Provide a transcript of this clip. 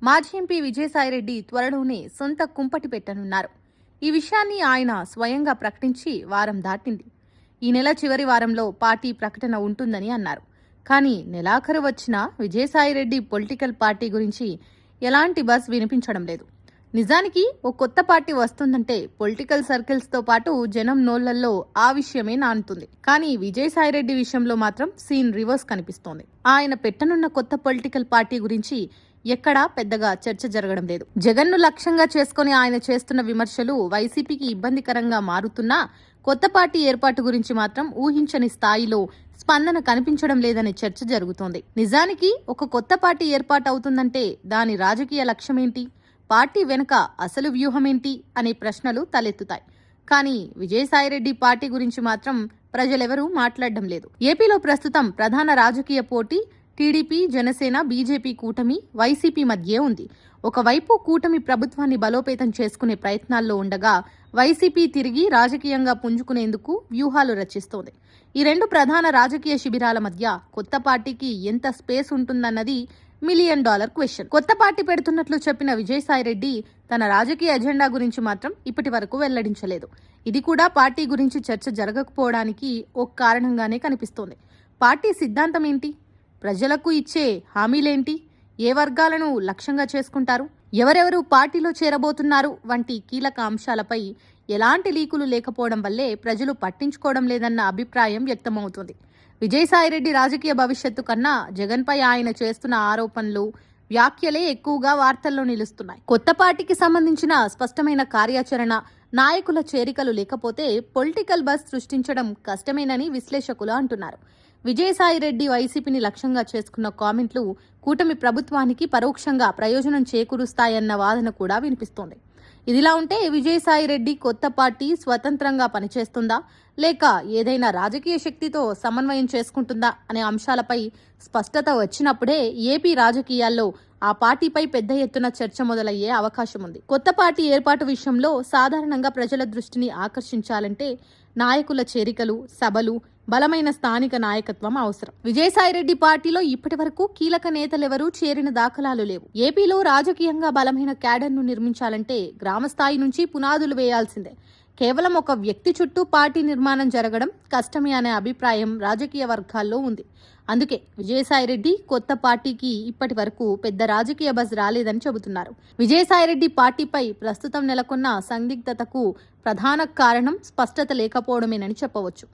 మాజీ ఎంపీ విజయసాయిరెడ్డి త్వరలోనే సొంత కుంపటి పెట్టనున్నారు. ఈ విషయాన్ని ఆయన స్వయంగా ప్రకటించి వారం దాటింది. ఈ నెల చివరి వారంలో పార్టీ ప్రకటన ఉంటుందని అన్నారు. కానీ నెలాఖరు వచ్చినా విజయసాయిరెడ్డి పొలిటికల్ పార్టీ గురించి ఎలాంటి బస్ వినిపించడం లేదు. నిజానికి ఓ కొత్త పార్టీ వస్తుందంటే పొలిటికల్ సర్కిల్స్ తో పాటు జనం నోళ్లలో ఆ విషయమే నానుతుంది. కానీ విజయసాయిరెడ్డి విషయంలో మాత్రం సీన్ రివర్స్ కనిపిస్తోంది. ఆయన పెట్టనున్న కొత్త పొలిటికల్ పార్టీ గురించి ఎక్కడా పెద్దగా చర్చ జరగడం లేదు. జగన్ను లక్ష్యంగా చేసుకుని ఆయన చేస్తున్న విమర్శలు వైసీపీకి ఇబ్బందికరంగా మారుతున్నా కొత్త పార్టీ ఏర్పాటు గురించి మాత్రం ఊహించని స్థాయిలో స్పందన కనిపించడం లేదనే చర్చ జరుగుతోంది. నిజానికి ఒక కొత్త పార్టీ ఏర్పాటు అవుతుందంటే దాని రాజకీయ లక్ష్యమేంటి, పార్టీ వెనుక అసలు వ్యూహమేంటి అనే ప్రశ్నలు తలెత్తుతాయి. కానీ విజయసాయిరెడ్డి పార్టీ గురించి మాత్రం ప్రజలెవరూ మాట్లాడడం లేదు. ఏపీలో ప్రస్తుతం ప్రధాన రాజకీయ పోటీ టీడీపీ, జనసేన, బీజేపీ కూటమి, వైసీపీ మధ్యే ఉంది. ఒకవైపు కూటమి ప్రభుత్వాన్ని బలోపేతం చేసుకునే ప్రయత్నాల్లో ఉండగా వైసీపీ తిరిగి రాజకీయంగా పుంజుకునేందుకు వ్యూహాలు రచిస్తోంది. ఈ రెండు ప్రధాన రాజకీయ శిబిరాల మధ్య కొత్త పార్టీకి ఎంత స్పేస్ ఉంటుందన్నది $1 మిలియన్ క్వశ్చన్. కొత్త పార్టీ పెడుతున్నట్లు చెప్పిన విజయసాయిరెడ్డి తన రాజకీయ ఎజెండా గురించి మాత్రం ఇప్పటి వరకు వెల్లడించలేదు. ఇది కూడా పార్టీ గురించి చర్చ జరగకపోవడానికి ఒక కారణంగానే కనిపిస్తోంది. పార్టీ సిద్ధాంతం ఏంటి, ప్రజలకు ఇచ్చే హామీలేంటి, ఏ వర్గాలను లక్ష్యంగా చేసుకుంటారు, ఎవరెవరు పార్టీలో చేరబోతున్నారు వంటి కీలక అంశాలపై ఎలాంటి లీకులు లేకపోవడం వల్లే ప్రజలు పట్టించుకోవడం లేదన్న అభిప్రాయం వ్యక్తమవుతుంది. విజయసాయిరెడ్డి రాజకీయ భవిష్యత్తు కన్నా జగన్పై ఆయన చేస్తున్న ఆరోపణలు, వ్యాఖ్యలే ఎక్కువగా వార్తల్లో నిలుస్తున్నాయి. కొత్త పార్టీకి సంబంధించిన స్పష్టమైన కార్యాచరణ, నాయకుల చేరికలు లేకపోతే పొలిటికల్ బస్ సృష్టించడం కష్టమేనని విశ్లేషకులు అంటున్నారు. విజయసాయిరెడ్డి వైసీపీని లక్ష్యంగా చేసుకున్న కామెంట్లు కూటమి ప్రభుత్వానికి పరోక్షంగా ప్రయోజనం చేకూరుస్తాయన్న వాదన కూడా వినిపిస్తోంది. ఇదిలా ఉంటే విజయసాయిరెడ్డి కొత్త పార్టీ స్వతంత్రంగా పనిచేస్తుందా లేక ఏదైనా రాజకీయ శక్తితో సమన్వయం చేసుకుంటుందా అనే అంశాలపై స్పష్టత వచ్చినప్పుడే ఏపీ రాజకీయాల్లో ఆ పార్టీపై పెద్ద ఎత్తున చర్చ మొదలయ్యే అవకాశం ఉంది. కొత్త పార్టీ ఏర్పాటు విషయంలో సాధారణంగా ప్రజల దృష్టిని ఆకర్షించాలంటే నాయకుల చేరికలు, సభలు, బలమైన స్థానిక నాయకత్వం అవసరం. విజయసాయిరెడ్డి పార్టీలో ఇప్పటి వరకు కీలక నేతలెవరూ చేరిన దాఖలాలు లేవు. ఏపీలో రాజకీయంగా బలమైన క్యాడర్ను నిర్మించాలంటే గ్రామ స్థాయి నుంచి పునాదులు వేయాల్సిందే. కేవలం ఒక వ్యక్తి చుట్టూ పార్టీ నిర్మాణం జరగడం కష్టమే అనే అభిప్రాయం రాజకీయ వర్గాల్లో ఉంది. అందుకే విజయసాయిరెడ్డి కొత్త పార్టీకి ఇప్పటి వరకు పెద్ద రాజకీయ బజ్ రాలేదని చెబుతున్నారు. విజయసాయిరెడ్డి పార్టీపై ప్రస్తుతం నెలకొన్న సందిగ్ధతకు ప్రధాన కారణం స్పష్టత లేకపోవడమేనని చెప్పవచ్చు.